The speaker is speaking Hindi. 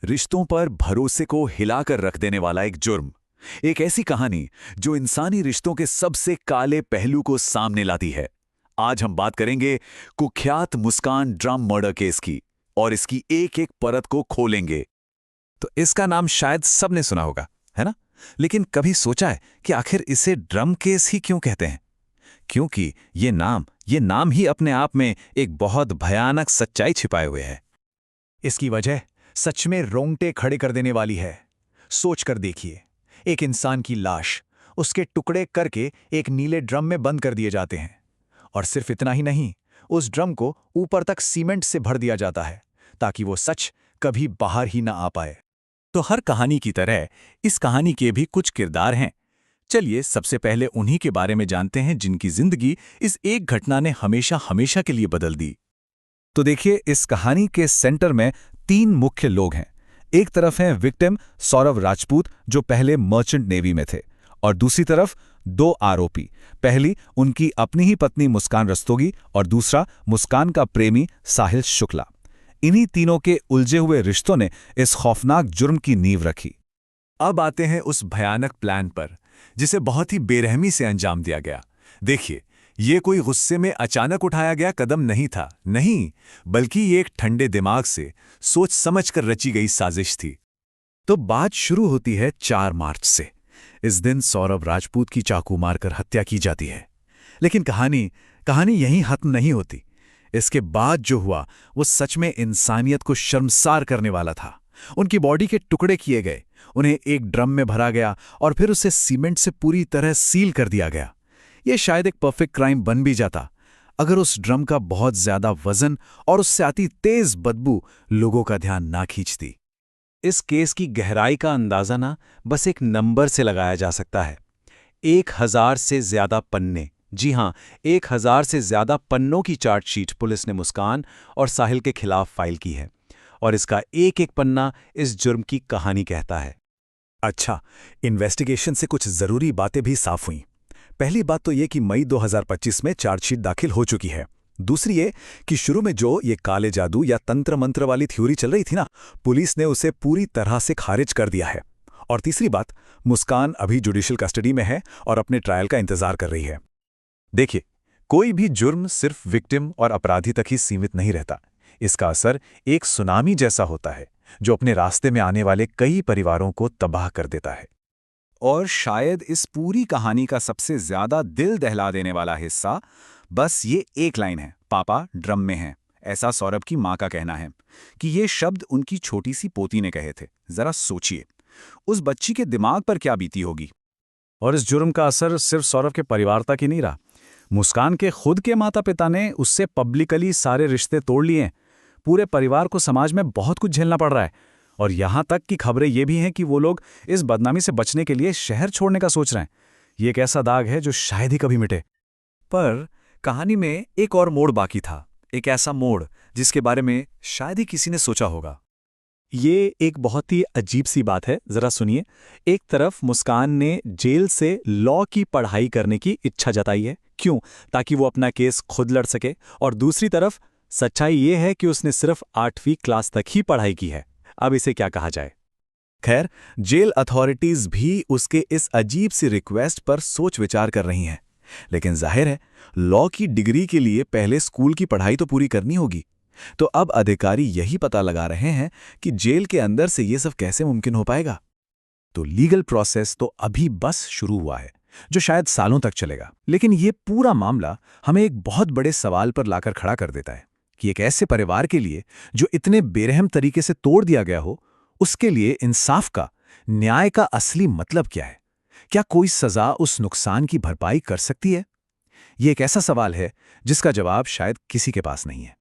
रिश्तों पर भरोसे को हिलाकर रख देने वाला एक जुर्म। एक ऐसी कहानी जो इंसानी रिश्तों के सबसे काले पहलू को सामने लाती है। आज हम बात करेंगे कुख्यात मुस्कान ड्रम मर्डर केस की और इसकी एक एक परत को खोलेंगे। तो इसका नाम शायद सबने सुना होगा, है ना? लेकिन कभी सोचा है कि आखिर इसे ड्रम केस ही क्यों कहते हैं? क्योंकि ये नाम ही अपने आप में एक बहुत भयानक सच्चाई छिपाए हुए है। इसकी वजह सच में रोंगटे खड़े कर देने वाली है। सोच कर देखिए, एक इंसान की लाश, उसके टुकड़े करके एक नीले ड्रम में बंद कर दिए जाते हैं। और सिर्फ इतना ही नहीं, उस ड्रम को ऊपर तक सीमेंट से भर दिया जाता है ताकि वो सच कभी बाहर ही ना आ पाए। तो हर कहानी की तरह इस कहानी के भी कुछ किरदार हैं। चलिए सबसे पहले उन्हीं के बारे में जानते हैं जिनकी जिंदगी इस एक घटना ने हमेशा हमेशा के लिए बदल दी। तो देखिए, इस कहानी के सेंटर में 3 मुख्य लोग हैं। एक तरफ हैं विक्टिम सौरभ राजपूत, जो पहले मर्चेंट नेवी में थे, और दूसरी तरफ 2 आरोपी। पहली उनकी अपनी ही पत्नी मुस्कान रस्तोगी और दूसरा मुस्कान का प्रेमी साहिल शुक्ला। इन्हीं तीनों के उलझे हुए रिश्तों ने इस खौफनाक जुर्म की नींव रखी। अब आते हैं उस भयानक प्लान पर जिसे बहुत ही बेरहमी से अंजाम दिया गया। देखिए, ये कोई गुस्से में अचानक उठाया गया कदम नहीं था, नहीं, बल्कि ये एक ठंडे दिमाग से सोच समझ कर रची गई साजिश थी। तो बात शुरू होती है 4 मार्च से। इस दिन सौरभ राजपूत की चाकू मारकर हत्या की जाती है। लेकिन कहानी यहीं खत्म नहीं होती। इसके बाद जो हुआ वो सच में इंसानियत को शर्मसार करने वाला था। उनकी बॉडी के टुकड़े किए गए, उन्हें एक ड्रम में भरा गया और फिर उसे सीमेंट से पूरी तरह सील कर दिया गया। यह शायद एक परफेक्ट क्राइम बन भी जाता अगर उस ड्रम का बहुत ज्यादा वजन और उससे आती तेज बदबू लोगों का ध्यान ना खींचती। इस केस की गहराई का अंदाजा ना बस एक नंबर से लगाया जा सकता है। 1000 से ज्यादा पन्ने, जी हां, 1000 से ज्यादा पन्नों की चार्जशीट पुलिस ने मुस्कान और साहिल के खिलाफ फाइल की है, और इसका एक एक पन्ना इस जुर्म की कहानी कहता है। अच्छा, इन्वेस्टिगेशन से कुछ जरूरी बातें भी साफ हुई। पहली बात तो ये कि मई 2025 में चार्जशीट दाखिल हो चुकी है। दूसरी ये कि शुरू में जो ये काले जादू या तंत्र मंत्र वाली थ्योरी चल रही थी ना, पुलिस ने उसे पूरी तरह से खारिज कर दिया है। और तीसरी बात, मुस्कान अभी जुडिशियल कस्टडी में है और अपने ट्रायल का इंतजार कर रही है। देखिए, कोई भी जुर्म सिर्फ विक्टिम और अपराधी तक ही सीमित नहीं रहता। इसका असर एक सुनामी जैसा होता है जो अपने रास्ते में आने वाले कई परिवारों को तबाह कर देता है। और शायद इस पूरी कहानी का सबसे ज्यादा दिल दहला देने वाला हिस्सा बस ये एक लाइन है, पापा ड्रम में हैं। ऐसा सौरभ की मां का कहना है कि ये शब्द उनकी छोटी सी पोती ने कहे थे। जरा सोचिए, उस बच्ची के दिमाग पर क्या बीती होगी। और इस जुर्म का असर सिर्फ सौरभ के परिवार तक ही नहीं रहा। मुस्कान के खुद के माता पिता ने उससे पब्लिकली सारे रिश्ते तोड़ लिए। पूरे परिवार को समाज में बहुत कुछ झेलना पड़ रहा है, और यहां तक कि खबरें ये भी हैं कि वो लोग इस बदनामी से बचने के लिए शहर छोड़ने का सोच रहे हैं। ये एक ऐसा दाग है जो शायद ही कभी मिटे। पर कहानी में एक और मोड़ बाकी था, एक ऐसा मोड़ जिसके बारे में शायद ही किसी ने सोचा होगा। ये एक बहुत ही अजीब सी बात है, जरा सुनिए। एक तरफ मुस्कान ने जेल से लॉ की पढ़ाई करने की इच्छा जताई है। क्यों? ताकि वो अपना केस खुद लड़ सके। और दूसरी तरफ सच्चाई ये है कि उसने सिर्फ 8वीं क्लास तक ही पढ़ाई की है। अब इसे क्या कहा जाए? खैर, जेल अथॉरिटीज भी उसके इस अजीब सी रिक्वेस्ट पर सोच विचार कर रही हैं। लेकिन जाहिर है, लॉ की डिग्री के लिए पहले स्कूल की पढ़ाई तो पूरी करनी होगी। तो अब अधिकारी यही पता लगा रहे हैं कि जेल के अंदर से ये सब कैसे मुमकिन हो पाएगा। तो लीगल प्रोसेस तो अभी बस शुरू हुआ है, जो शायद सालों तक चलेगा। लेकिन ये पूरा मामला हमें एक बहुत बड़े सवाल पर लाकर खड़ा कर देता है कि एक ऐसे परिवार के लिए जो इतने बेरहम तरीके से तोड़ दिया गया हो, उसके लिए इंसाफ का, न्याय का असली मतलब क्या है? क्या कोई सजा उस नुकसान की भरपाई कर सकती है? ये एक ऐसा सवाल है जिसका जवाब शायद किसी के पास नहीं है।